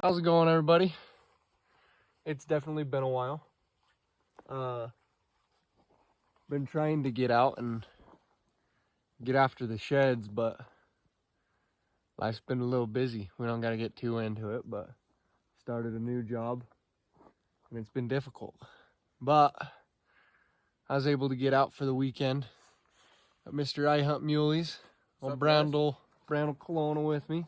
How's it going, everybody? It's definitely been a while. Been trying to get out and get after the sheds, but life's been a little busy. We don't gotta get too into it, but started a new job and it's been difficult. But I was able to get out for the weekend. Got Mr. I Hunt Muleys, old brandle Kelowna with me.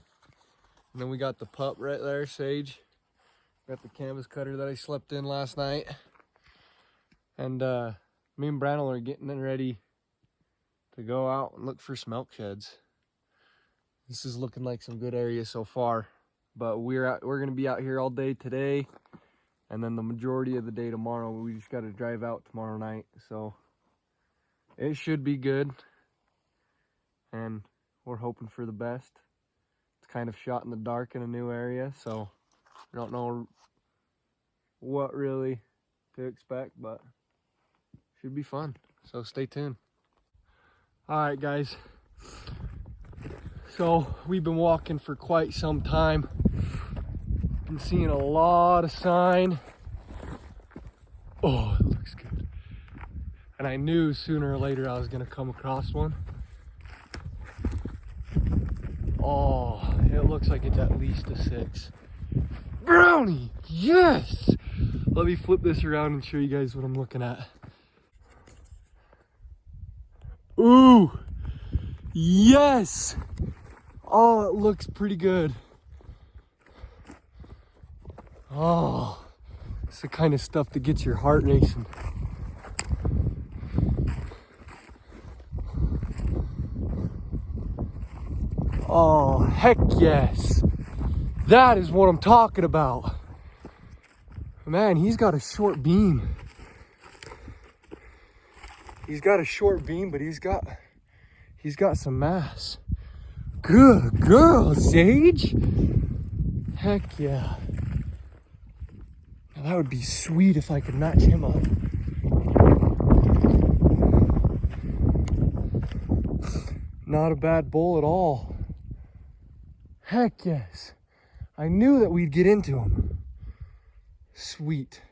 And then we got the pup right there, Sage. Got the canvas cutter that I slept in last night. And me and Brown Elk are getting ready to go out and look for some elk sheds. This is looking like some good areas so far. But we're gonna be out here all day today, and then the majority of the day tomorrow. We just gotta drive out tomorrow night. So it should be good. And we're hoping for the best. It's kind of shot in the dark in a new area, so we don't know what really to expect, but should be fun. So stay tuned. All right, guys. So we've been walking for quite some time. Been seeing a lot of sign. Oh, it looks good. And I knew sooner or later I was gonna come across one. Oh, it looks like it's at least a 6. Brownie, yes! Let me flip this around and show you guys what I'm looking at. Ooh, yes! Oh, it looks pretty good. Oh, it's the kind of stuff that gets your heart racing. Oh, heck yes. That is what I'm talking about. Man, he's got a short beam. He's got a short beam, but he's got some mass. Good girl, Sage. Heck yeah. Now that would be sweet if I could match him up. Not a bad bull at all. Heck yes. I knew that we'd get into him. Sweet.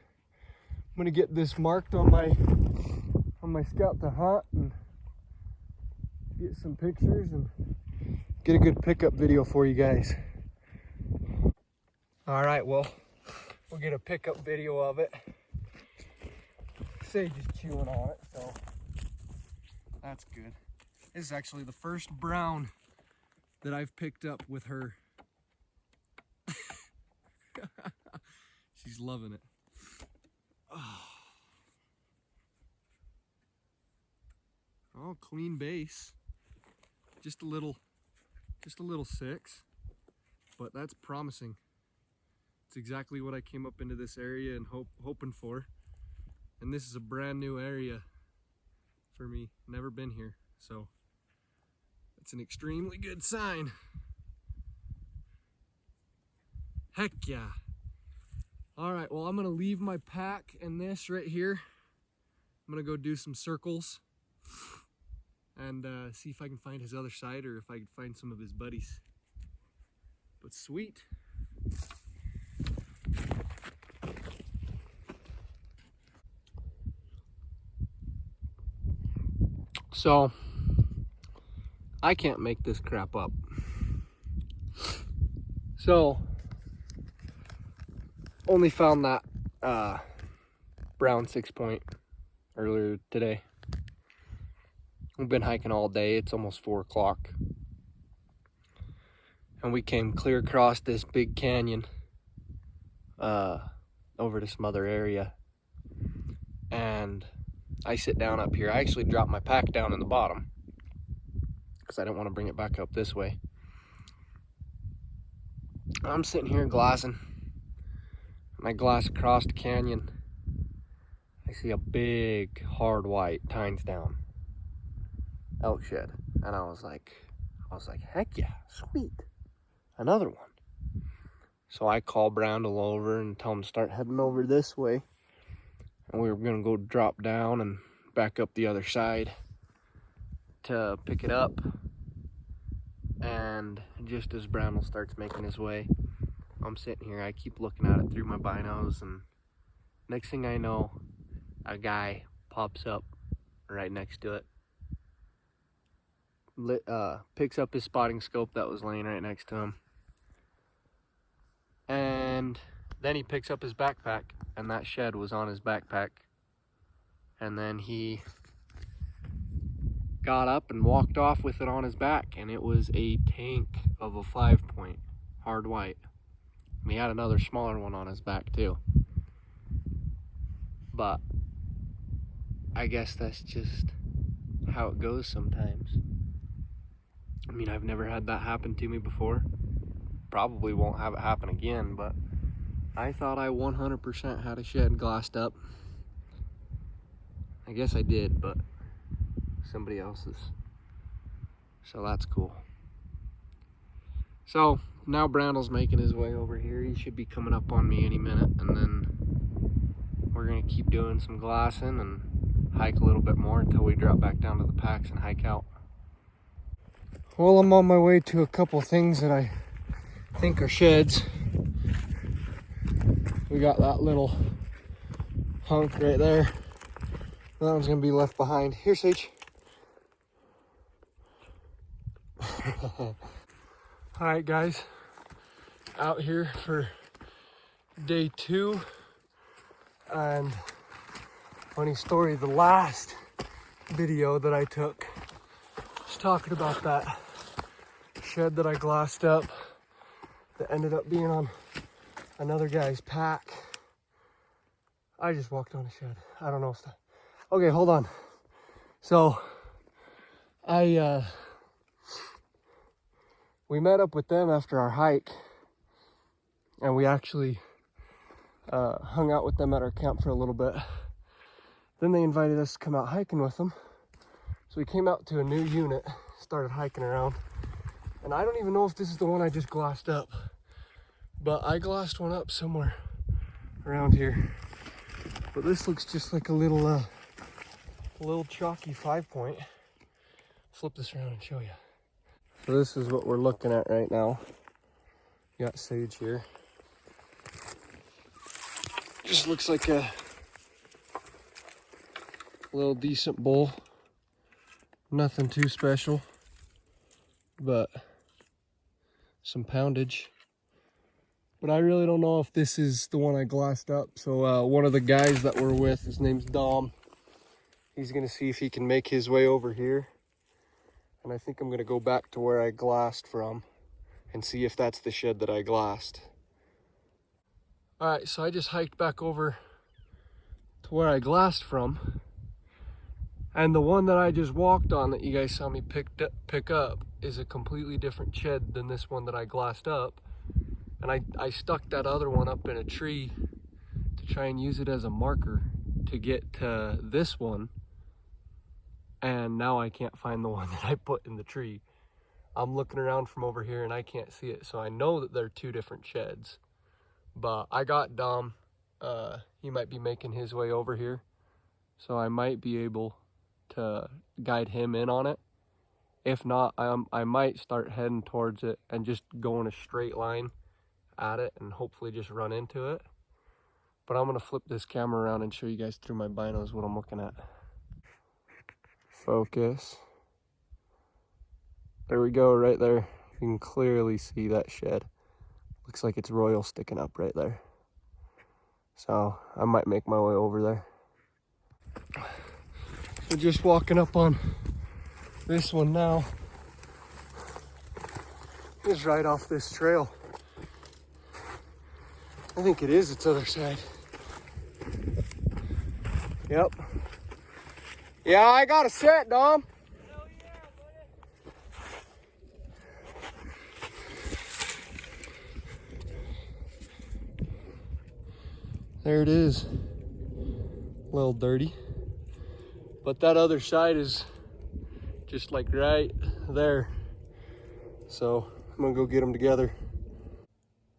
I'm gonna get this marked on my Scout to Hunt and get some pictures and get a good pickup video for you guys. All right, well, we'll get a pickup video of it. Sage is chewing on it, so that's good. This is actually the first brown that I've picked up with her. She's loving it. Oh, clean base. Just a little 6, but that's promising. It's exactly what I came up into this area and hoping for. And this is a brand new area for me. Never been here, so it's an extremely good sign. Heck yeah. All right, well, I'm gonna leave my pack and this right here. I'm gonna go do some circles and see if I can find his other side or if I can find some of his buddies. But sweet. So, I can't make this crap up. So, only found that brown 6-point earlier today. We've been hiking all day. It's almost 4 o'clock. And we came clear across this big canyon over to some other area. And I sit down up here. I actually dropped my pack down in the bottom because I didn't want to bring it back up this way. I'm sitting here glassing. And I glass across the canyon. I see a big, hard white tines down elk shed, and I was like, heck yeah, sweet, another one. So I call Brandle over and tell him to start heading over this way, and we were gonna go drop down and back up the other side to pick it up. And just as Brandle starts making his way, I'm sitting here, I keep looking at it through my binos, and next thing I know, a guy pops up right next to it. Picks up his spotting scope that was laying right next to him. And then he picks up his backpack, and that shed was on his backpack. And then he got up and walked off with it on his back, and it was a tank of a 5-point hard white. And he had another smaller one on his back too. But I guess that's just how it goes sometimes. I mean, I've never had that happen to me before. Probably won't have it happen again, but I thought I 100% had a shed glassed up. I guess I did, but somebody else's. So that's cool. So now Brandle's making his way over here. He should be coming up on me any minute, and then we're gonna keep doing some glassing and hike a little bit more until we drop back down to the packs and hike out. Well, I'm on my way to a couple things that I think are sheds. We got that little hunk right there. That one's gonna be left behind. Here, Sage. All right, guys, out here for day 2. And funny story, the last video that I took was talking about that shed that I glassed up that ended up being on another guy's pack. I just walked on a shed. I don't know if that... Okay, hold on. So we met up with them after our hike, and we actually hung out with them at our camp for a little bit. Then they invited us to come out hiking with them. So we came out to a new unit, started hiking around. And I don't even know if this is the one I just glassed up, but I glassed one up somewhere around here. But this looks just like a little chalky 5-point. Flip this around and show you. So this is what we're looking at right now. Got Sage here. Just looks like a little decent bull. Nothing too special, but some poundage. But I really don't know if this is the one I glassed up. So one of the guys that we're with, his name's Dom. He's gonna see if he can make his way over here. And I think I'm gonna go back to where I glassed from and see if that's the shed that I glassed. All right, so I just hiked back over to where I glassed from. And the one that I just walked on that you guys saw me pick up is a completely different shed than this one that I glassed up. And I stuck that other one up in a tree to try and use it as a marker to get to this one. And now I can't find the one that I put in the tree. I'm looking around from over here and I can't see it. So I know that they're 2 different sheds. But I got Dom. He might be making his way over here. So I might be able to guide him in on it. If not, I might start heading towards it and just go in a straight line at it and hopefully just run into it. But I'm gonna flip this camera around and show you guys through my binos what I'm looking at. Focus. There we go, right there. You can clearly see that shed. Looks like it's royal sticking up right there. So I might make my way over there. So just walking up on this one now. It's right off this trail. I think it is its other side. Yep. Yeah, I got a set, Dom. Hell yeah, buddy. There it is. A little dirty. But that other side is just like right there. So I'm gonna go get them together.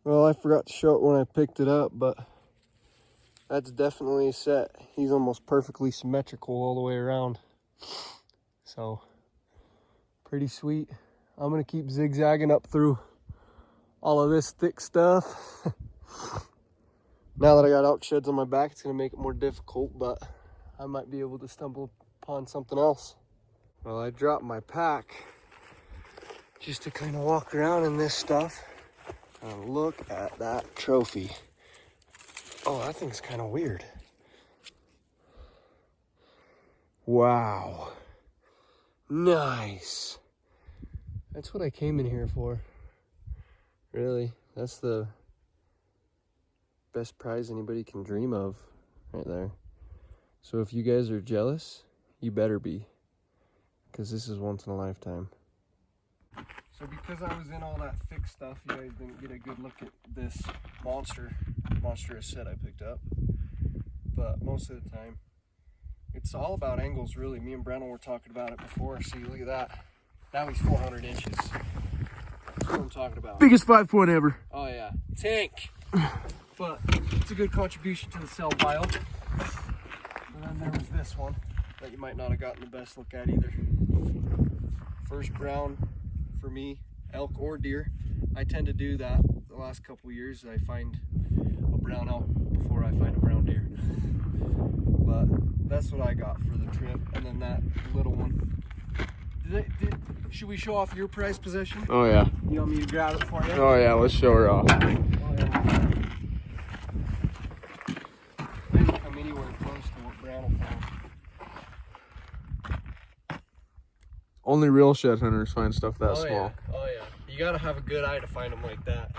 Well, I forgot to show it when I picked it up, but that's definitely a set. He's almost perfectly symmetrical all the way around. So pretty sweet. I'm gonna keep zigzagging up through all of this thick stuff. Now that I got elk sheds on my back, it's gonna make it more difficult, but I might be able to stumble upon something else. Well, I dropped my pack just to kind of walk around in this stuff and look at that trophy. Oh, that thing's kind of weird. Wow. Nice. That's what I came in here for. Really, that's the best prize anybody can dream of right there. So if you guys are jealous, you better be, because this is once in a lifetime. So because I was in all that thick stuff, you guys didn't get a good look at this monstrous set I picked up. But most of the time, it's all about angles, really. Me and Brandle were talking about it before. See, look at that. Now he's 400 inches. That's what I'm talking about. Biggest 5-point ever. Oh yeah, tank. But it's a good contribution to the cell pile. And then there was this one that you might not have gotten the best look at either. First brown for me, elk or deer. I tend to do that the last couple of years. I find a brown elk before I find a brown deer. But that's what I got for the trip. And then that little one. Should we show off your prized possession? Oh yeah. You want me to grab it for you? Oh yeah, let's show her off. Oh, yeah. Didn't come anywhere close to what Brown found. Only real shed hunters find stuff that small. Yeah. Oh yeah. You gotta have a good eye to find them like that.